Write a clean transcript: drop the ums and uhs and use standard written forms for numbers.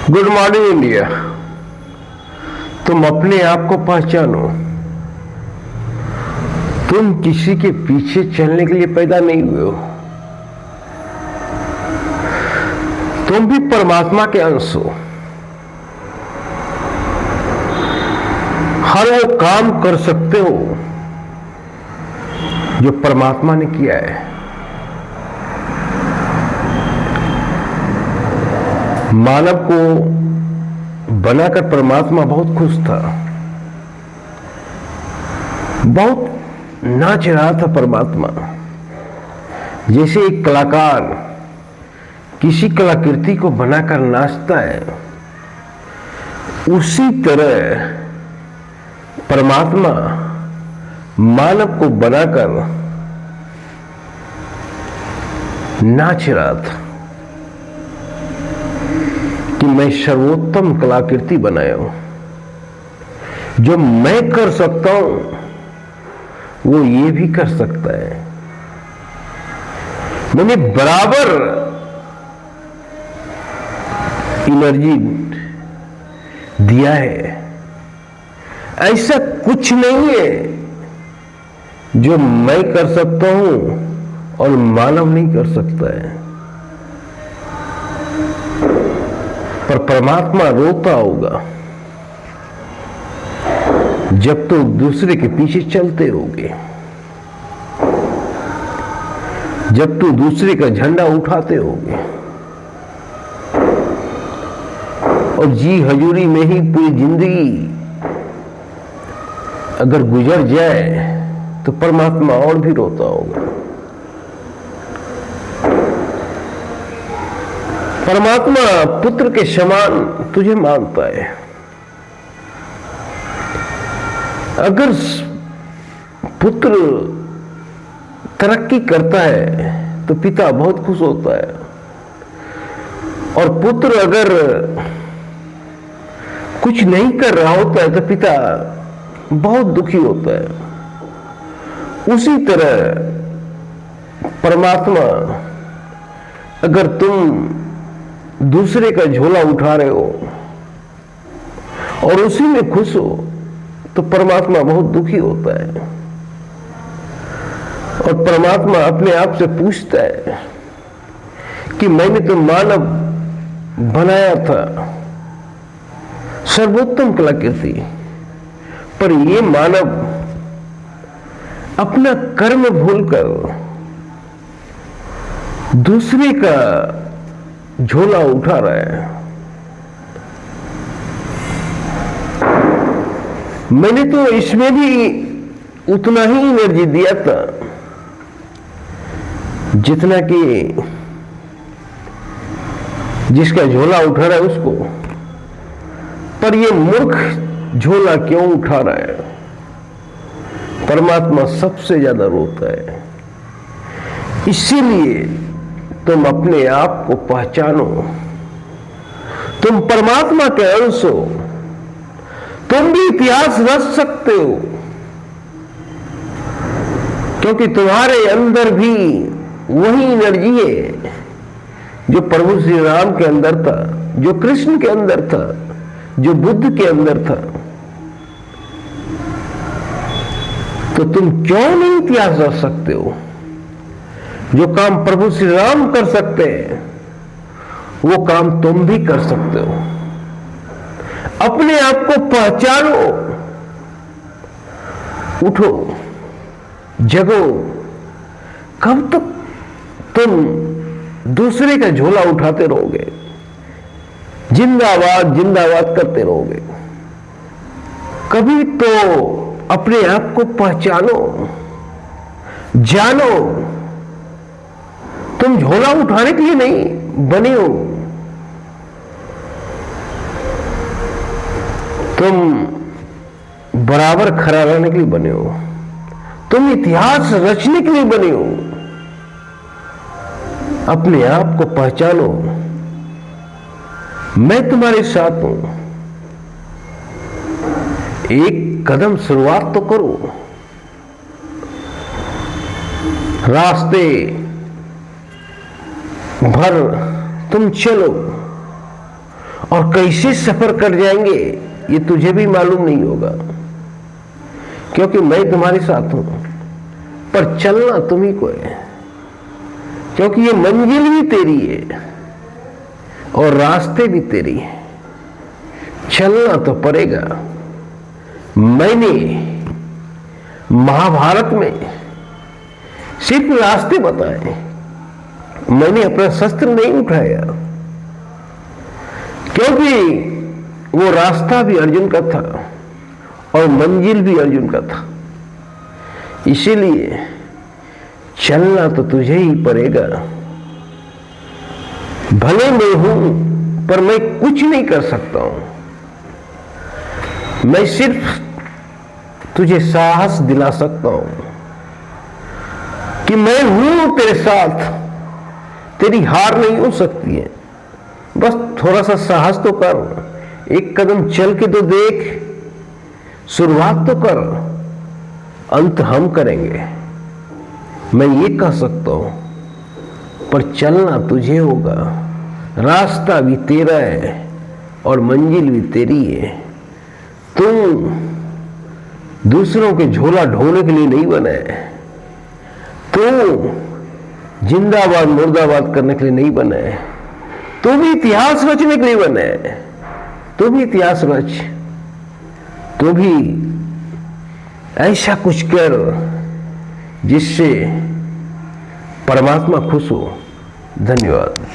Good morning India. तुम अपने आप को पहचानो। तुम किसी के पीछे चलने के लिए पैदा नहीं हुए हो। तुम भी परमात्मा के अंश हो। हर वो काम कर सकते हो जो परमात्मा ने किया है। मानव को बनाकर परमात्मा बहुत खुश था, बहुत नाच रहा था परमात्मा। जैसे एक कलाकार किसी कलाकृति को बनाकर नाचता है, उसी तरह परमात्मा मानव को बनाकर नाच रहा था कि मैं सर्वोत्तम कलाकृति बनाया हूं। जो मैं कर सकता हूं वो ये भी कर सकता है। मैंने बराबर एनर्जी दिया है। ऐसा कुछ नहीं है जो मैं कर सकता हूं और मानव नहीं कर सकता है। पर परमात्मा रोता होगा जब तो दूसरे के पीछे चलते होगे, जब तो दूसरे का झंडा उठाते होगे और जी हजूरी में ही पूरी जिंदगी अगर गुजर जाए तो परमात्मा और भी रोता होगा। परमात्मा पुत्र के समान तुझे मानता है। अगर पुत्र तरक्की करता है तो पिता बहुत खुश होता है, और पुत्र अगर कुछ नहीं कर रहा होता है तो पिता बहुत दुखी होता है। उसी तरह परमात्मा, अगर तुम दूसरे का झोला उठा रहे हो और उसी में खुश हो तो परमात्मा बहुत दुखी होता है। और परमात्मा अपने आप से पूछता है कि मैंने तो मानव बनाया था, सर्वोत्तम कलाकृति, पर ये मानव अपना कर्म भूलकर दूसरे का झोला उठा रहा है। मैंने तो इसमें भी उतना ही एनर्जी दिया था जितना कि जिसका झोला उठा रहा है उसको, पर ये मूर्ख झोला क्यों उठा रहा है? परमात्मा सबसे ज्यादा रोता है। इसीलिए तुम अपने आप को पहचानो। तुम परमात्मा के अंश हो। तुम भी इतिहास रच सकते हो, क्योंकि तुम्हारे अंदर भी वही एनर्जी है जो प्रभु श्री राम के अंदर था, जो कृष्ण के अंदर था, जो बुद्ध के अंदर था। तो तुम क्यों नहीं इतिहास रच सकते हो? जो काम प्रभु श्री राम कर सकते हैं वो काम तुम भी कर सकते हो। अपने आप को पहचानो, उठो, जगो। कब तक तुम दूसरे का झोला उठाते रहोगे, जिंदाबाद जिंदाबाद करते रहोगे? कभी तो अपने आप को पहचानो, जानो। तुम झोला उठाने के लिए नहीं बने हो, तुम बराबर खड़ा रहने के लिए बने हो। तुम इतिहास रचने के लिए बने हो। अपने आप को पहचानो। मैं तुम्हारे साथ हूं। एक कदम शुरुआत तो करो। रास्ते भर तुम चलो और कैसे सफर कर जाएंगे ये तुझे भी मालूम नहीं होगा, क्योंकि मैं तुम्हारे साथ हूं। पर चलना तुम्ही को है, क्योंकि ये मंजिल भी तेरी है और रास्ते भी तेरी है। चलना तो पड़ेगा। मैंने महाभारत में सिर्फ रास्ते बताए, मैंने अपना शस्त्र नहीं उठाया, क्योंकि वो रास्ता भी अर्जुन का था और मंजिल भी अर्जुन का था। इसीलिए चलना तो तुझे ही पड़ेगा। भले मैं हूं, पर मैं कुछ नहीं कर सकता हूं। मैं सिर्फ तुझे साहस दिला सकता हूं कि मैं हूं तेरे साथ, तेरी हार नहीं हो सकती है। बस थोड़ा सा साहस तो कर, एक कदम चल के तो देख, शुरुआत तो कर, अंत हम करेंगे। मैं ये कह सकता हूं, पर चलना तुझे होगा। रास्ता भी तेरा है और मंजिल भी तेरी है। तुम दूसरों के झोला ढोने के लिए नहीं बने, तुम जिंदाबाद मुर्दाबाद करने के लिए नहीं बने, तुम भी इतिहास रचने के लिए बने। तुम भी इतिहास रच, तुम भी ऐसा कुछ कर जिससे परमात्मा खुश हो। धन्यवाद।